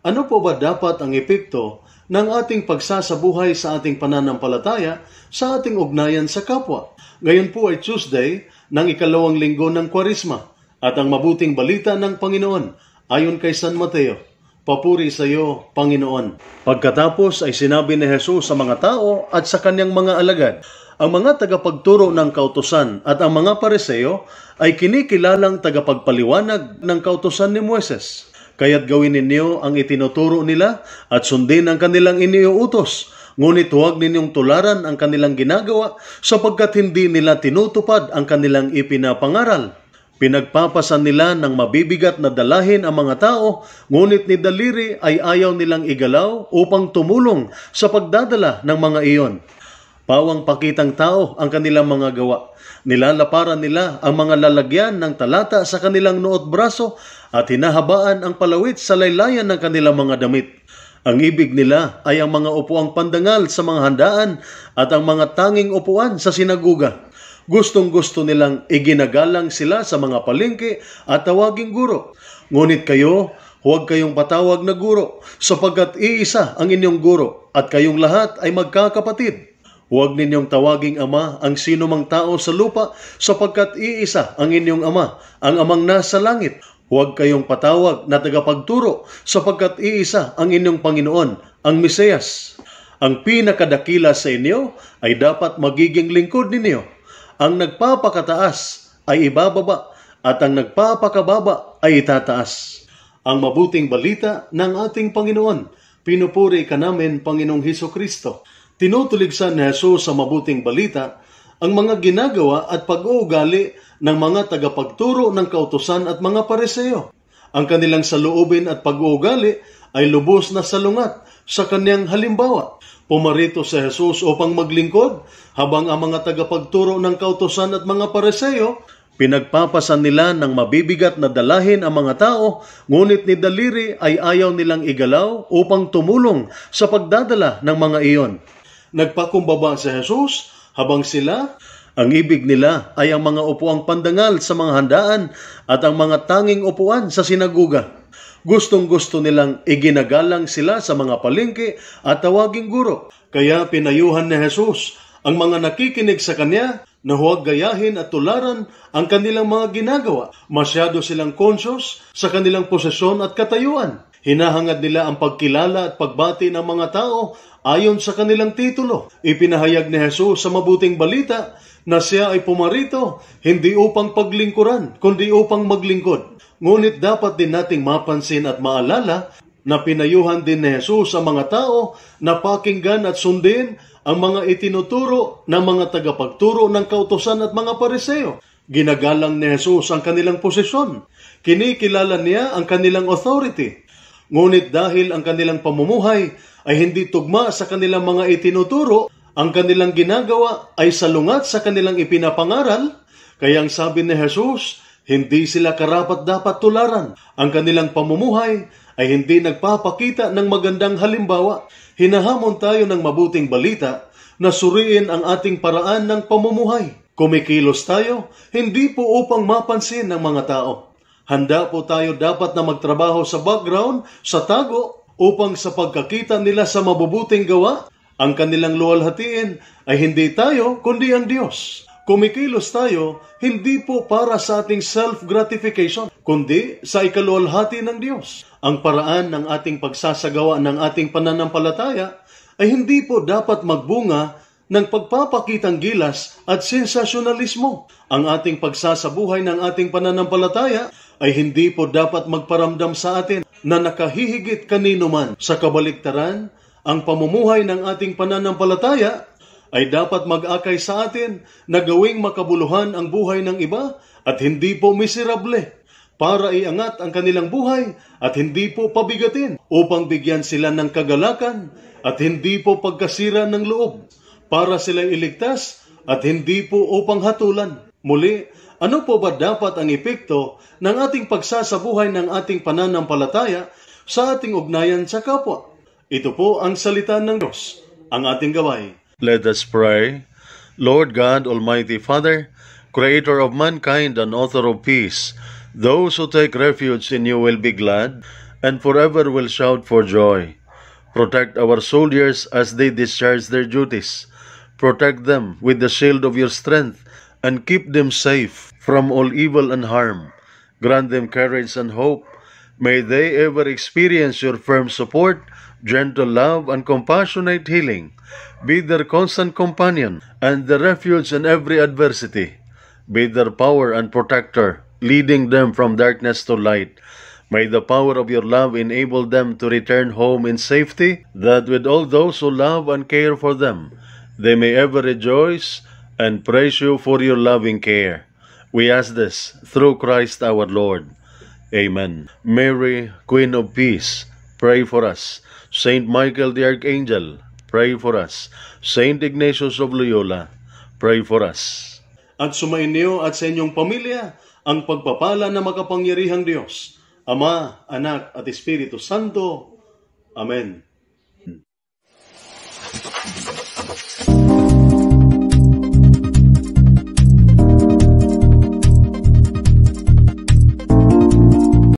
Ano po ba dapat ang epekto ng ating pagsasabuhay sa ating pananampalataya sa ating ugnayan sa kapwa? Ngayon po ay Tuesday ng ikalawang linggo ng Kwaresma at ang mabuting balita ng Panginoon ayon kay San Mateo. Papuri sa iyo, Panginoon. Pagkatapos ay sinabi ni Jesus sa mga tao at sa kanyang mga alagad, ang mga tagapagturo ng kautusan at ang mga Pariseo ay kinikilalang tagapagpaliwanag ng kautusan ni Moises. Kaya't gawin ninyo ang itinuturo nila at sundin ang kanilang iniuutos. Ngunit huwag ninyong tularan ang kanilang ginagawa sapagkat hindi nila tinutupad ang kanilang ipinapangaral. Pinagpapasan nila ng mabibigat na dalahin ang mga tao, ngunit ni daliri ay ayaw nilang igalaw upang tumulong sa pagdadala ng mga iyon. Pawang pakitang tao ang kanilang mga gawa. Nilalaparan nila ang mga lalagyan ng talata sa kanilang noot braso at hinahabaan ang palawit sa laylayan ng kanilang mga damit. Ang ibig nila ay ang mga upuang pandangal sa mga handaan at ang mga tanging upuan sa sinaguga. Gustong-gusto nilang iginagalang sila sa mga palengke at tawaging guro. Ngunit kayo, huwag kayong patawag na guro, sapagkat iisa ang inyong guro at kayong lahat ay magkakapatid. Huwag ninyong tawaging ama ang sino mang tao sa lupa, sapagkat iisa ang inyong ama, ang amang nasa langit. Huwag kayong patawag na tagapagturo, sapagkat iisa ang inyong Panginoon, ang Mesiyas. Ang pinakadakila sa inyo ay dapat magiging lingkod ninyo. Ang nagpapakataas ay ibababa, at ang nagpapakababa ay itataas. Ang mabuting balita ng ating Panginoon. Pinupuri ka namin, Panginoong Hesukristo. Tinutuligsan ni Jesus sa mabuting balita ang mga ginagawa at pag-uugali ng mga tagapagturo ng kautusan at mga Pariseo. Ang kanilang saloobin at pag-uugali ay lubos na salungat sa kanyang halimbawa. Pumarito si Jesus upang maglingkod habang ang mga tagapagturo ng kautusan at mga Pariseo pinagpapasan nila ng mabibigat na dalahin ang mga tao, ngunit ni daliri ay ayaw nilang igalaw upang tumulong sa pagdadala ng mga iyon. Nagpakumbaba si Jesus habang sila, ang ibig nila ay ang mga upuang pandangal sa mga handaan at ang mga tanging upuan sa sinaguga. Gustong-gusto nilang iginagalang sila sa mga palengke at tawaging guro. Kaya pinayuhan ni Jesus ang mga nakikinig sa kanya na huwag gayahin at tularan ang kanilang mga ginagawa. Masyado silang conscious sa kanilang posisyon at katayuan. Hinahangad nila ang pagkilala at pagbati ng mga tao ayon sa kanilang titulo. Ipinahayag ni Jesus sa mabuting balita na siya ay pumarito hindi upang paglingkuran, kundi upang maglingkod. Ngunit dapat din nating mapansin at maalala na pinayuhan din ni Jesus sa mga tao na pakinggan at sundin ang mga itinuturo ng mga tagapagturo ng kautusan at mga Pariseo. Ginagalang ni Jesus ang kanilang posisyon. Kinikilala niya ang kanilang authority. Ngunit dahil ang kanilang pamumuhay ay hindi tugma sa kanilang mga itinuturo, ang kanilang ginagawa ay salungat sa kanilang ipinapangaral, kaya ang sabi ni Jesus, hindi sila karapat-dapat tularan. Ang kanilang pamumuhay ay hindi nagpapakita ng magandang halimbawa. Hinahamon tayo ng mabuting balita na suriin ang ating paraan ng pamumuhay. Kumikilos tayo, hindi po upang mapansin ng mga tao. Handa po tayo dapat na magtrabaho sa background, sa tago, upang sa pagkakita nila sa mabubuting gawa, ang kanilang luwalhatiin ay hindi tayo, kundi ang Diyos. Kumikilos tayo, hindi po para sa ating self-gratification, kundi sa ikaluwalhati ng Diyos. Ang paraan ng ating pagsasagawa ng ating pananampalataya ay hindi po dapat magbunga ng pagpapakitang gilas at sensasyonalismo. Ang ating pagsasabuhay ng ating pananampalataya ay hindi po dapat magparamdam sa atin na nakahihigit kanino man. Sa kabaliktaran, ang pamumuhay ng ating pananampalataya ay dapat mag-akay sa atin na gawing makabuluhan ang buhay ng iba at hindi po miserable, para iangat ang kanilang buhay at hindi po pabigatin, upang bigyan sila ng kagalakan at hindi po pagkasira ng loob, para sila iligtas at hindi po upang hatulan. Muli, ano po ba dapat ang epekto ng ating pagsasabuhay ng ating pananampalataya sa ating ugnayan sa kapwa? Ito po ang salita ng Diyos, ang ating gaway. Let us pray. Lord God, Almighty Father, Creator of mankind and author of peace, those who take refuge in you will be glad and forever will shout for joy. Protect our soldiers as they discharge their duties. Protect them with the shield of your strength, and keep them safe from all evil and harm. Grant them courage and hope. May they ever experience your firm support, gentle love, and compassionate healing. Be their constant companion and the refuge in every adversity. Be their power and protector, leading them from darkness to light. May the power of your love enable them to return home in safety, that with all those who love and care for them, they may ever rejoice and praise you for your loving care. We ask this through Christ our Lord. Amen. Mary, Queen of Peace, pray for us. Saint Michael the Archangel, pray for us. Saint Ignatius of Loyola, pray for us. At sumainyo at sa inyong pamilya ang pagpapala na makapangyarihang Diyos, Ama, Anak at Espiritu Santo. Amen.